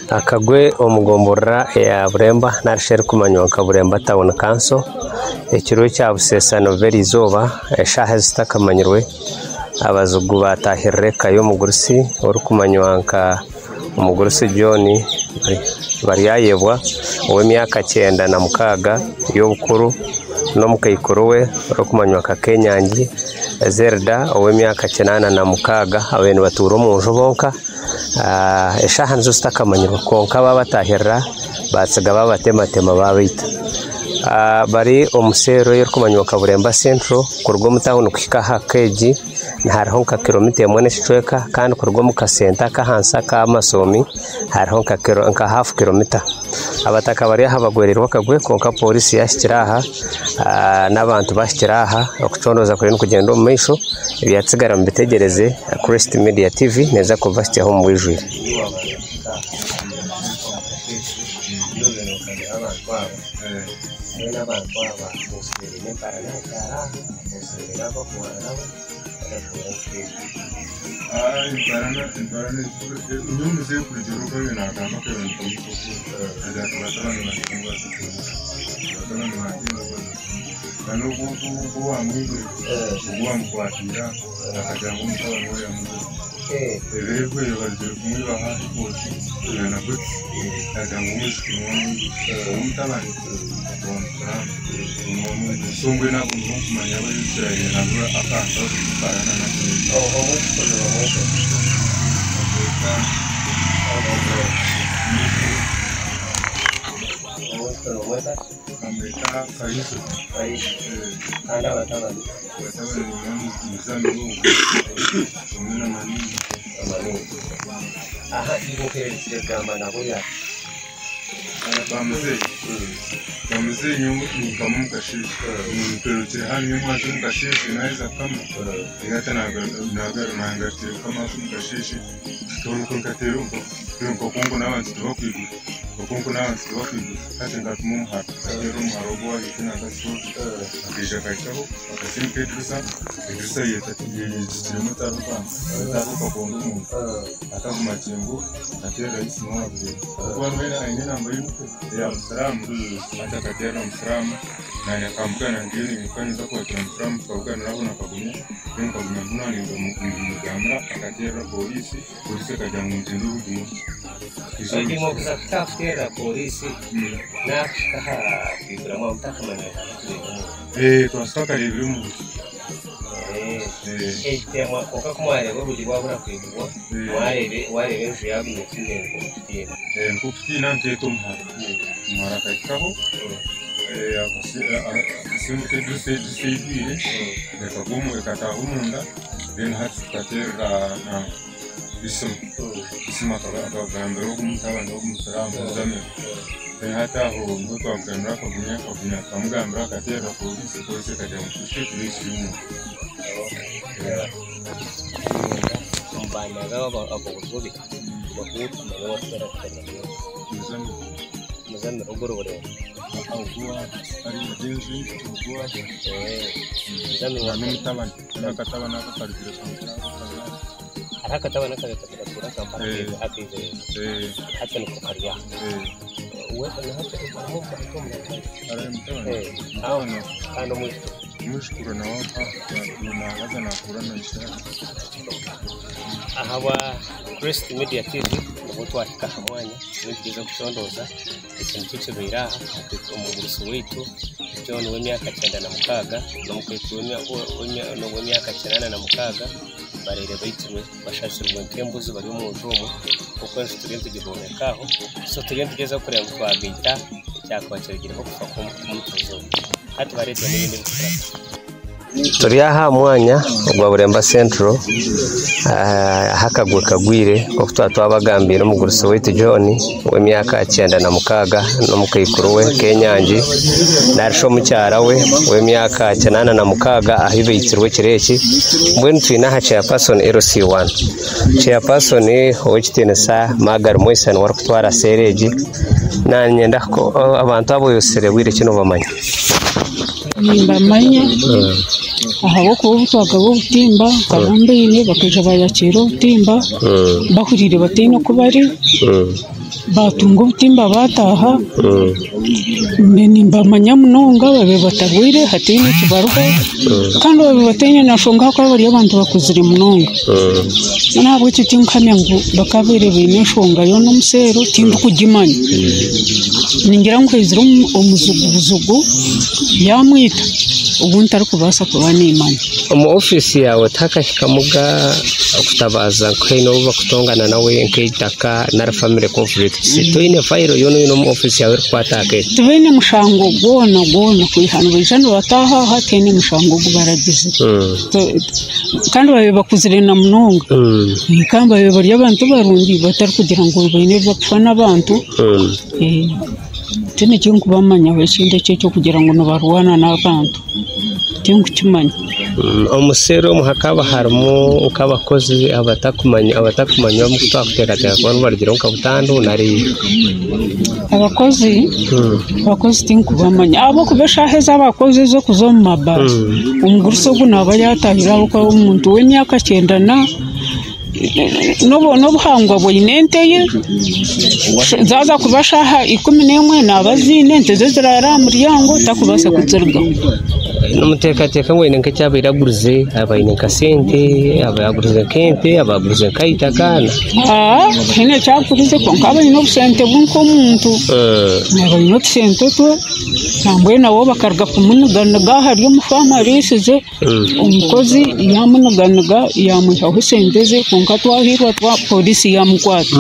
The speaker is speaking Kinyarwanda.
akagwe omugomborra ya Buremba narishere kumanywa Buremba Town Council ekiro kya busesano berizoba eshaha zitakamanyirwe abazugu batahirre kayo mugurusi orukumanywa nka umugurusi John bari yayebwa ow'emyaka 96 y'obukuru no mukayikuru we orukumanywa ka Kenyanji Zerda ow'emyaka 86 abene baturo mu njobonka eshaha nzo zitakamanyirwa konka babatahirra batsiga babatematema babita bari omusero y'orukumanywa Buremba Central kurwo mutahunu kushika hakeji hariho nka kilomita 1.5 kandi kurwo mu kasenta kahansa ka Masomi hariho nka half kilomita abataka bari habagwererwa kagwe konka polisi yashikiraha n'abantu bashikiraha okucondoza kuri kugenda mu misho byatsigara mbitegereze Crest Media TV neza kuva cyaho mu wijuri Bameze nyumu kamuka shishi mperuche hani mwaje mukashishi naweza kama ingata nagartire kama mukashishi tonkatero kongo nabantu bakwigu kongo nabantu bakwigu kati ngatumu hatu rero marogo yikina gaso akija kaitaho akasimpetrisa Idrisa yetatiye mutaruka taruka kongo mu atakumachembo atera isi mwaje kwa mwena aina mbayu ya msalamu atakatera msalamu na yakambukana ngini mkanza kwa msalamu kwa nabo nakagumya nkagumya munani mugambra akatera polisi kaja mu ntindu gumu ndimo kusafutera polisi na kibiramo mtakamanya twasaka ibirimu tema koka kumware buri wabura kwigwa warebe nje yagumye kinengo kukitina nketo mara kaikaho akasimbuke duseidire nekagumu ekatahumunda then hatukatera na isima akagambira okumutaba n'okumusalamu zame hata aho nuko akagambira akagunya kamugambira akatera polisi kajya mu kishe kirisimu mbana ngaba abagozi bakutu n'abatera kanya muzana ogorore akuwa ari mugenzi ukuwa muzana wa n'umutabana akatabana akakarikira akatabana akatakura kampara akize hata ni kukaria wewe na hata kama ara mutabana kando mwisho mushukuru na wapa na waza na kurana ishara ahawa Crest Media TV n'ubutwa akahamwanya n'ibyiza kutondoza ikintu cyo biraha umugurusi wetu John w'emyaka 96 no w'emyaka 86 barere baitwe bashashirwe nkembuzi bari mu njumu kuko student gibonekaho so tugende tugeza kure mu twagita cyakwacyagiraho kufa ku mutuzo hati barete n'ibindi bikora turi aha mwanya gwa Buremba Central hakagwe kagwire ko twabagambira umugurusi wetu John w'emyaka 96 no mukayikuru we Kenyanji narisho mucyara we w'emyaka 86 ahibitirwe kireki mbwe twina ha chairperson LC1 chairperson w'ikitenesa Magar Moisan wari kutwara sereji nanyenda ko abantu abo yosere wire kino bamanya nimbamanya ahabo kubutwaga butimba kabumbine bakaje bayakira utimba bahurire batino kubari batunga ubutimba bataha nimbamanya munonga babe batarwire hatine kibaruka kandi babe batine nashonga ko bari abantu bakuzira munonga nabwo kitinkamya ngo bakabere bene shonga yo n'umusero tindu kugimanya ningira ngo hezira umuzugubuzugu yamwita ubuntu ari kubasa kuba n'Imana mu office yawe takashikamuga kutabaza kwino bakutongana nawe nk'itaka na family conflict toine file yo no mu office yawe kwatake tubene mushango gona kwihana bijana bataha hatene mushango gubaragize kandi babe bakuzire na munonga kandi babe bari abantu barundi batari kugira ngo bene bapfa n'abantu tene cyo kubamanya weshinde cyo kugira ngo nabarwana n'abantu cyo kimanya umusero muhakaba harimo ukabakozi abatakumanya mu kutwakutekateka abantu bargira ukabutandu nari abakozi tinkubamanya abo kubeshaheza abakozi zo kuzoma mabasi umuguriso gunaba yatahira uko umuntu w'imyaka 9 no buhangwa boyinenteye zaza kubashaha 11 n'abazinente zezirara muryango takubasa kuzerga n'umutekateka ngwene nk'cyabiraguruze abayine kasente abayaguruze kente abaguruze kaita kana hene cyakurize ko nkabanye no busente bunko muntu abayine no sente to nambwe nawo bakarga kumunugana gahari yo mufama risize umukozi yamunuganaga yamuha husendeze konka twahirwa twa polisi yamukwata